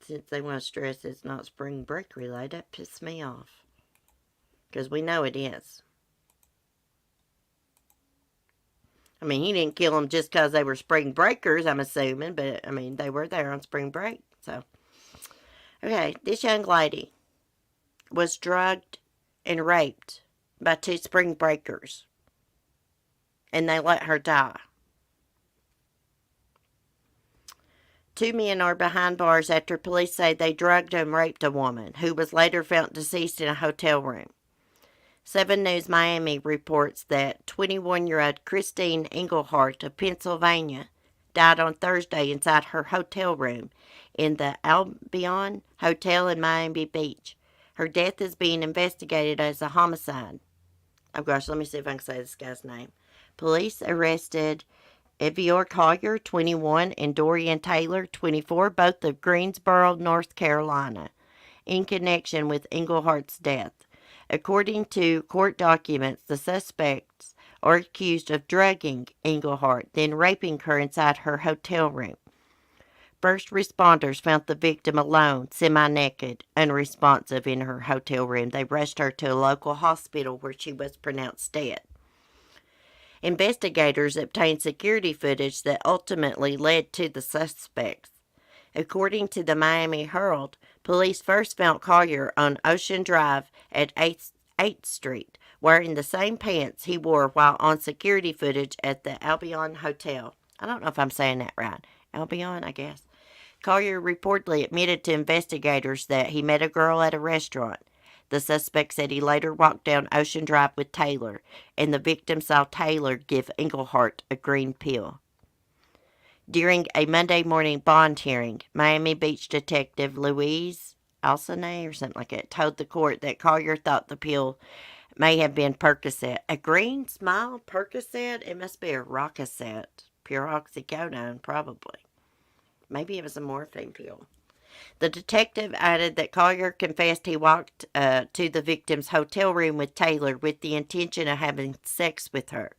Since they want to stress it's not spring break related, that pisses me off. Because we know it is. I mean, he didn't kill them just because they were spring breakers, I'm assuming. But, I mean, they were there on spring break. So, okay, this young lady was drugged and raped by 2 spring breakers. And they let her die. 2 men are behind bars after police say they drugged and raped a woman who was later found deceased in a hotel room. 7 News Miami reports that 21-year-old Christine Englehart of Pennsylvania died on Thursday inside her hotel room in the Albion Hotel in Miami Beach. Her death is being investigated as a homicide. Oh gosh, let me see if I can say this guy's name. Police arrested Evior Collier, 21, and Dorian Taylor, 24, both of Greensboro, North Carolina, in connection with Englehart's death. According to court documents, the suspects are accused of drugging Englehart, then raping her inside her hotel room. First responders found the victim alone, semi-naked, unresponsive in her hotel room. They rushed her to a local hospital where she was pronounced dead. Investigators obtained security footage that ultimately led to the suspects. According to the Miami Herald, police first found Collier on Ocean Drive at 8th Street, wearing the same pants he wore while on security footage at the Albion Hotel. I don't know if I'm saying that right. Albion, I guess. Collier reportedly admitted to investigators that he met a girl at a restaurant. The suspect said he later walked down Ocean Drive with Taylor, and the victim saw Taylor give Englehart a green pill. During a Monday morning bond hearing, Miami Beach detective Louise Alsane or something like that told the court that Collier thought the pill may have been Percocet. A green smile Percocet? It must be a Rococet. Pure oxycodone, probably. Maybe it was a morphine pill. The detective added that Collier confessed he walked to the victim's hotel room with Taylor with the intention of having sex with her.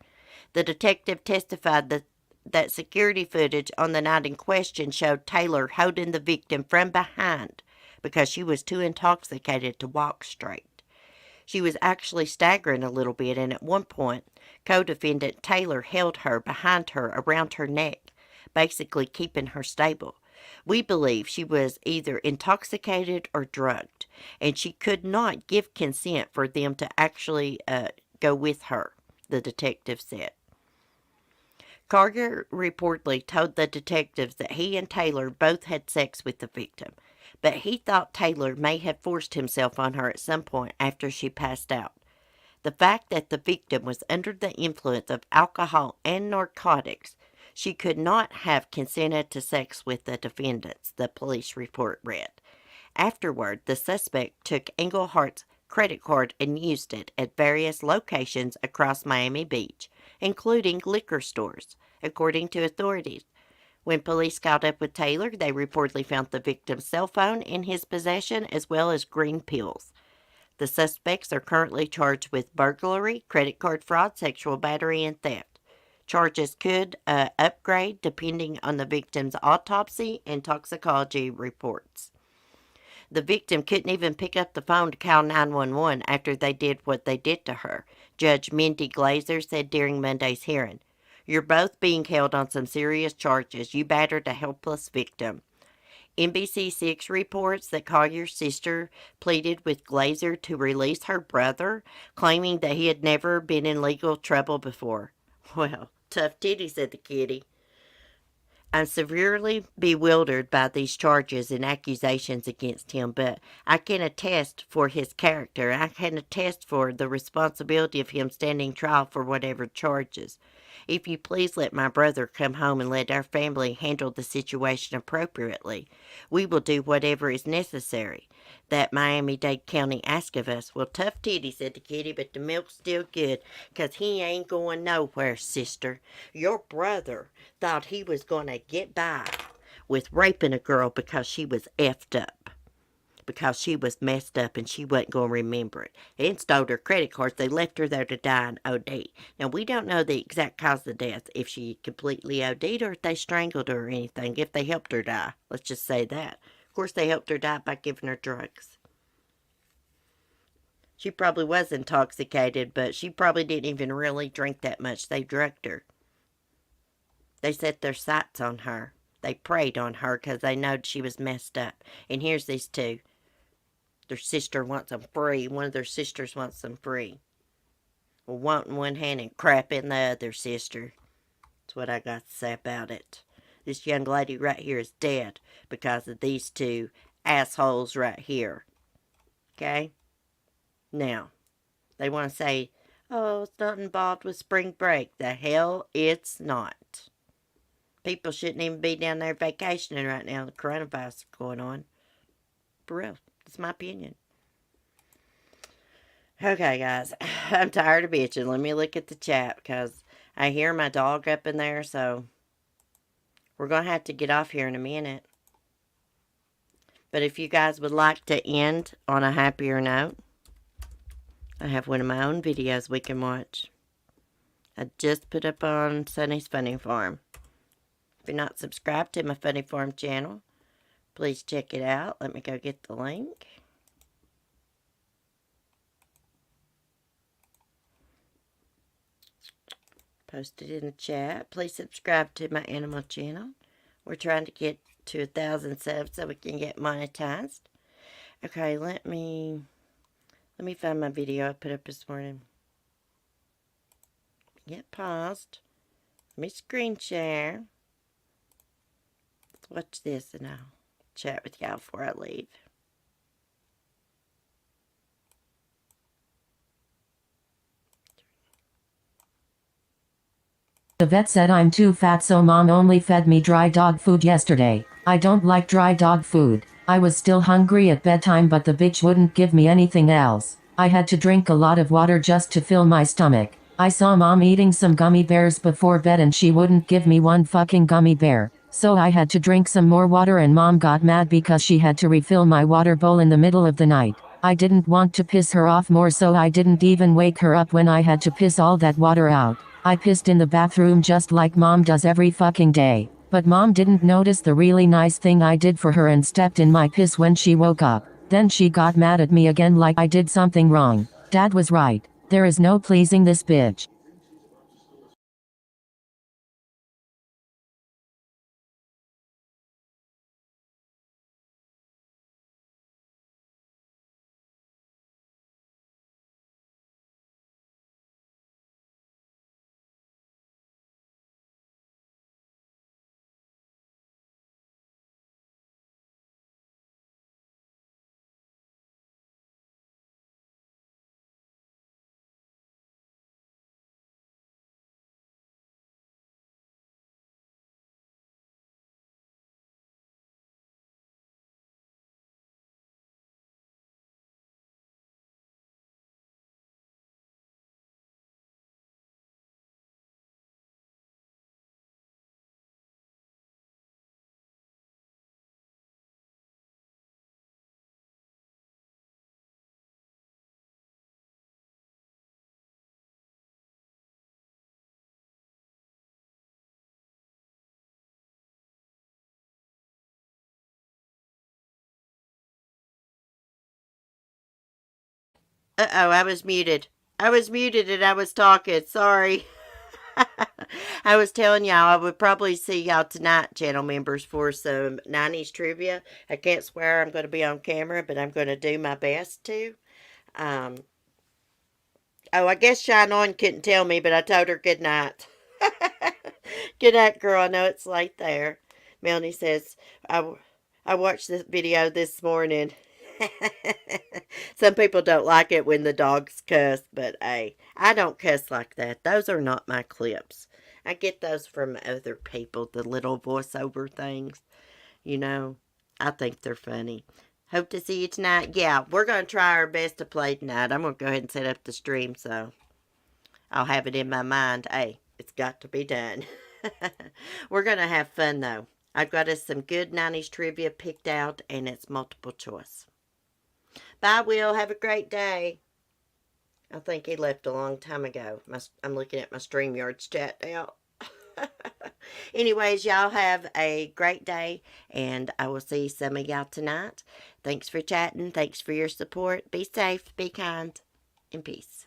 The detective testified that security footage on the night in question showed Taylor holding the victim from behind because she was too intoxicated to walk straight. She was actually staggering a little bit, and at one point, co-defendant Taylor held her behind her around her neck, basically keeping her stable. We believe she was either intoxicated or drugged, and she could not give consent for them to actually go with her, the detective said. Collier reportedly told the detectives that he and Taylor both had sex with the victim, but he thought Taylor may have forced himself on her at some point after she passed out. The fact that the victim was under the influence of alcohol and narcotics, she could not have consented to sex with the defendants, the police report read. Afterward, the suspect took Englehart's credit card and used it at various locations across Miami Beach, including liquor stores, according to authorities. When police caught up with Taylor, they reportedly found the victim's cell phone in his possession as well as green pills. The suspects are currently charged with burglary, credit card fraud, sexual battery, and theft. Charges could upgrade depending on the victim's autopsy and toxicology reports. The victim couldn't even pick up the phone to call 911 after they did what they did to her, Judge Mindy Glazer said during Monday's hearing. You're both being held on some serious charges. You battered a helpless victim. NBC6 reports that Collier's sister pleaded with Glazer to release her brother, claiming that he had never been in legal trouble before. Well, tough titty, said the kitty. I'm severely bewildered by these charges and accusations against him, but I can attest for his character. I can attest for the responsibility of him standing trial for whatever charges. If you please let my brother come home and let our family handle the situation appropriately, we will do whatever is necessary that Miami-Dade County asked of us. Well, tough titty, said the kitty, but the milk's still good, 'cause he ain't going nowhere, sister. Your brother thought he was going to get by with raping a girl because she was effed up, because she was messed up and she wasn't going to remember it. They stole her credit cards. They left her there to die in OD. Now, we don't know the exact cause of death, if she completely OD'd or if they strangled her or anything, if they helped her die. Let's just say that. Of course, they helped her die by giving her drugs. She probably was intoxicated, but she probably didn't even really drink that much. They drugged her. They set their sights on her. They preyed on her because they knowed she was messed up. And here's these two. Their sister wants them free. One of their sisters wants them free. Well, want in one hand and crap in the other, sister. That's what I got to say about it. This young lady right here is dead because of these two assholes right here. Okay? Now, they want to say, oh, it's not involved with spring break. The hell it's not. People shouldn't even be down there vacationing right now. The coronavirus is going on. For real. That's my opinion. Okay, guys. I'm tired of bitching. Let me look at the chat because I hear my dog up in there, so we're going to have to get off here in a minute. But if you guys would like to end on a happier note, I have one of my own videos we can watch. I just put up on Sunny's Funny Farm. If you're not subscribed to my Funny Farm channel, please check it out. Let me go get the link. Post it in the chat. Please subscribe to my animal channel. We're trying to get to 1,000 subs so we can get monetized. Okay, let me find my video I put up this morning. Get paused. Let me screen share. Let's watch this and I'll chat with y'all before I leave. The vet said I'm too fat, so mom only fed me dry dog food yesterday. I don't like dry dog food. I was still hungry at bedtime, but the bitch wouldn't give me anything else. I had to drink a lot of water just to fill my stomach. I saw mom eating some gummy bears before bed and she wouldn't give me one fucking gummy bear. So I had to drink some more water and Mom got mad because she had to refill my water bowl in the middle of the night. I didn't want to piss her off more, so I didn't even wake her up when I had to piss all that water out. I pissed in the bathroom just like Mom does every fucking day. But Mom didn't notice the really nice thing I did for her and stepped in my piss when she woke up. Then she got mad at me again like I did something wrong. Dad was right. There is no pleasing this bitch. Uh-oh, I was muted. I was muted and I was talking. Sorry. I was telling y'all I would probably see y'all tonight, channel members, for some 90s trivia. I can't swear I'm going to be on camera, but I'm going to do my best to. Um, oh, I guess Shine On couldn't tell me, but I told her good night. Good night, girl. I know it's late there. Melanie says, I watched this video this morning. Some people don't like it when the dogs cuss, but hey, I don't cuss like that. Those are not my clips. I get those from other people, the little voiceover things, you know. I think they're funny. Hope to see you tonight. Yeah, we're going to try our best to play tonight. I'm going to go ahead and set up the stream so I'll have it in my mind. Hey, it's got to be done. We're going to have fun though. I've got us some good 90s trivia picked out and it's multiple choice. Bye, Will. Have a great day. I think he left a long time ago. I'm looking at my StreamYard's chat now. Anyways, y'all have a great day, and I will see some of y'all tonight. Thanks for chatting. Thanks for your support. Be safe, be kind, and peace.